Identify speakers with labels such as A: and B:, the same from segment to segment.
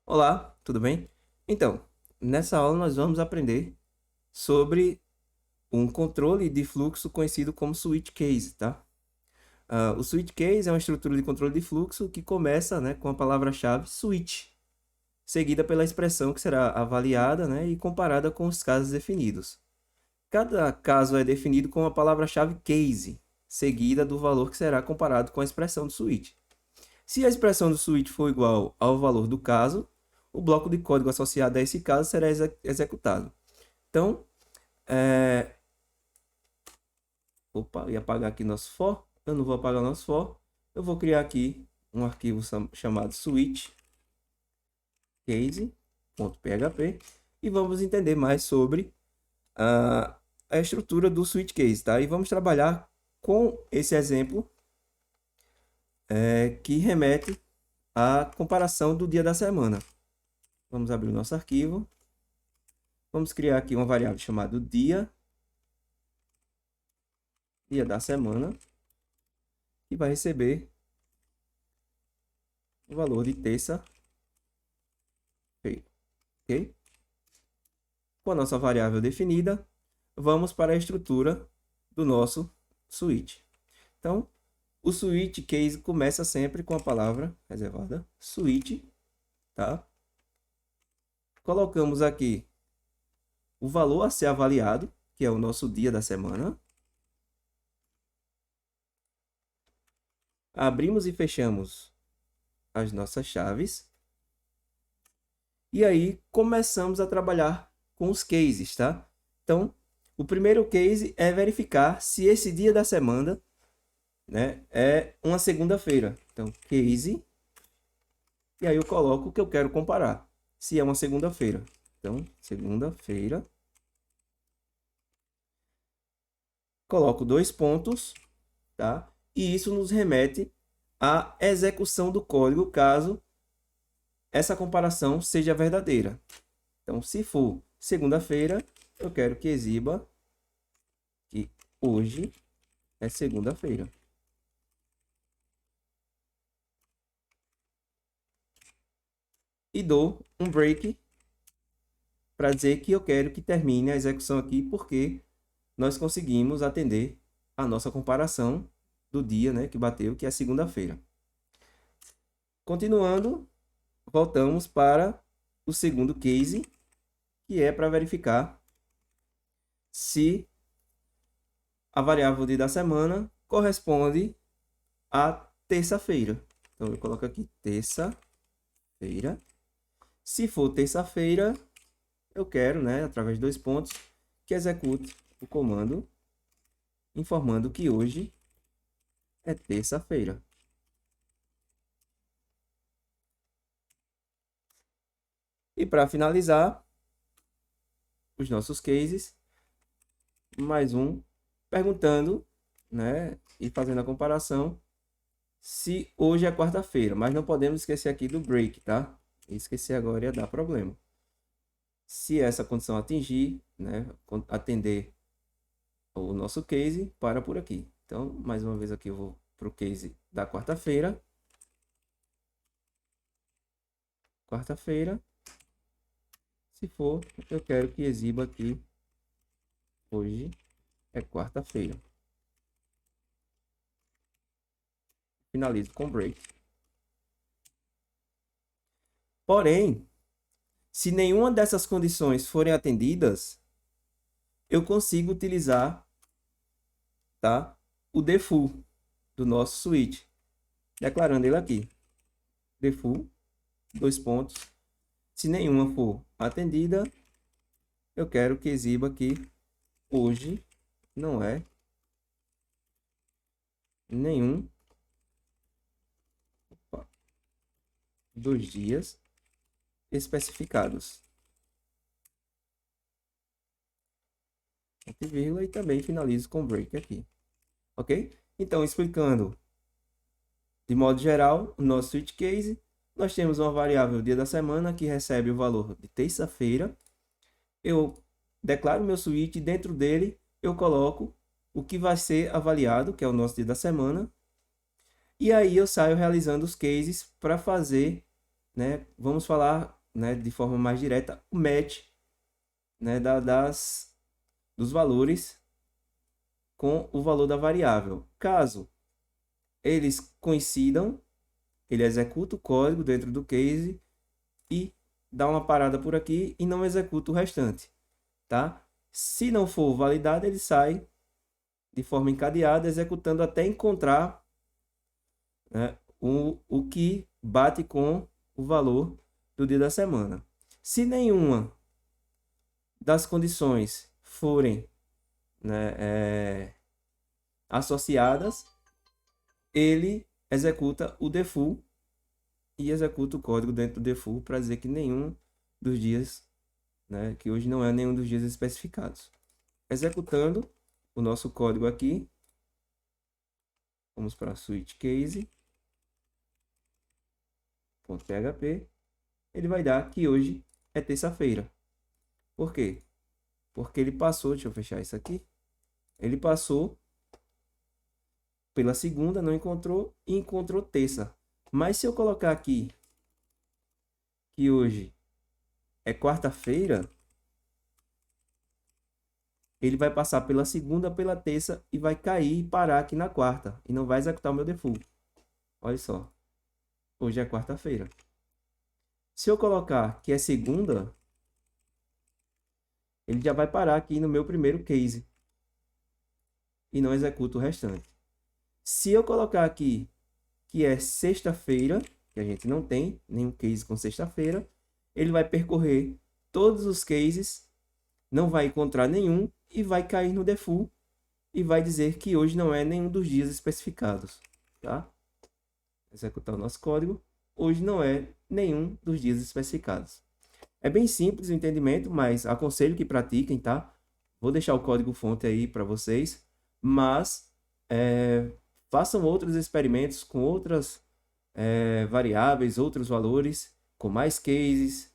A: Olá, tudo bem? Então, nessa aula nós vamos aprender sobre um controle de fluxo conhecido como switch case, tá? O switch case é uma estrutura de controle de fluxo que começa, né, com a palavra-chave switch, seguida pela expressão que será avaliada, né, e comparada com os casos definidos. Cada caso é definido com a palavra-chave case, seguida do valor que será comparado com a expressão do switch. Se a expressão do switch for igual ao valor do caso, o bloco de código associado a esse caso será executado. Então, opa, ia apagar aqui nosso for. Eu não vou apagar nosso for. Eu vou criar aqui um arquivo chamado switch case.php e vamos entender mais sobre a estrutura do switch case, tá? E vamos trabalhar com esse exemplo que remete à comparação do dia da semana. Vamos abrir o nosso arquivo. Vamos criar aqui uma variável chamada dia da semana, que vai receber o valor de terça-feira, ok? Com a nossa variável definida, vamos para a estrutura do nosso switch. Então, o switch case começa sempre com a palavra reservada switch, tá? Colocamos aqui o valor a ser avaliado, que é o nosso dia da semana. Abrimos e fechamos as nossas chaves. E aí começamos a trabalhar com os cases, tá? Então, o primeiro case é verificar se esse dia da semana, né, é uma segunda-feira. Então, case, e aí eu coloco o que eu quero comparar. Se é uma segunda-feira. Então, segunda-feira. Coloco dois pontos, tá? E isso nos remete à execução do código caso essa comparação seja verdadeira. Então, se for segunda-feira, eu quero que exiba que hoje é segunda-feira. E dou um break para dizer que eu quero que termine a execução aqui, porque nós conseguimos atender a nossa comparação do dia, né, que bateu, que é segunda-feira. Continuando, voltamos para o segundo case, que é para verificar se a variável dia da semana corresponde à terça-feira. Então, eu coloco aqui terça-feira. Se for terça-feira, eu quero, né, através de dois pontos, que execute o comando informando que hoje é terça-feira. E para finalizar os nossos cases, mais um perguntando, né, e fazendo a comparação se hoje é quarta-feira, mas não podemos esquecer aqui do break, tá? Esquecer agora ia dar problema. Se essa condição atingir, né, atender o nosso case, para por aqui. Então, mais uma vez aqui eu vou para o case da quarta-feira. Quarta-feira. Se for, eu quero que exiba aqui hoje é quarta-feira. Finalizo com break. Porém, se nenhuma dessas condições forem atendidas, eu consigo utilizar, tá, o default do nosso switch, declarando ele aqui. Default, dois pontos. Se nenhuma for atendida, eu quero que exiba aqui hoje não é nenhum dos dias especificados. Entre vírgula e também finalizo com break aqui. Ok? Então, explicando de modo geral o nosso switch case, nós temos uma variável dia da semana que recebe o valor de terça-feira. Eu declaro meu switch e dentro dele eu coloco o que vai ser avaliado, que é o nosso dia da semana. E aí eu saio realizando os cases para fazer né, vamos falar, né, de forma mais direta, o match, né, dos valores com o valor da variável. Caso eles coincidam, ele executa o código dentro do case e dá uma parada por aqui e não executa o restante, tá? Se não for validado, ele sai de forma encadeada, executando até encontrar, né, o que bate com o valor do dia da semana. Se nenhuma das condições forem, né, associadas, ele executa o default e executa o código dentro do default para dizer que nenhum dos dias, né, que hoje não é nenhum dos dias especificados. Executando o nosso código aqui, vamos para switch case.php, ele vai dar que hoje é terça-feira. Por quê? Porque ele passou, deixa eu fechar isso aqui, ele passou pela segunda, não encontrou, e encontrou terça. Mas se eu colocar aqui que hoje é quarta-feira, ele vai passar pela segunda, pela terça e vai cair e parar aqui na quarta. E não vai executar o meu default. Olha só. Hoje é quarta-feira. Se eu colocar que é segunda, ele já vai parar aqui no meu primeiro case. E não executa o restante. Se eu colocar aqui que é sexta-feira, que a gente não tem nenhum case com sexta-feira, ele vai percorrer todos os cases, não vai encontrar nenhum e vai cair no default e vai dizer que hoje não é nenhum dos dias especificados, tá? Executar o nosso código, hoje não é nenhum dos dias especificados. É bem simples o entendimento, mas aconselho que pratiquem, tá? Vou deixar o código fonte aí para vocês, mas façam outros experimentos com outras variáveis, outros valores, com mais cases,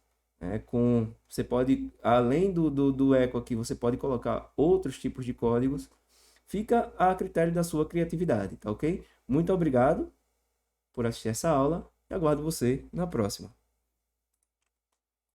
A: você pode, além do echo aqui, você pode colocar outros tipos de códigos. Fica a critério da sua criatividade, tá ok? Muito obrigado por assistir essa aula e aguardo você na próxima.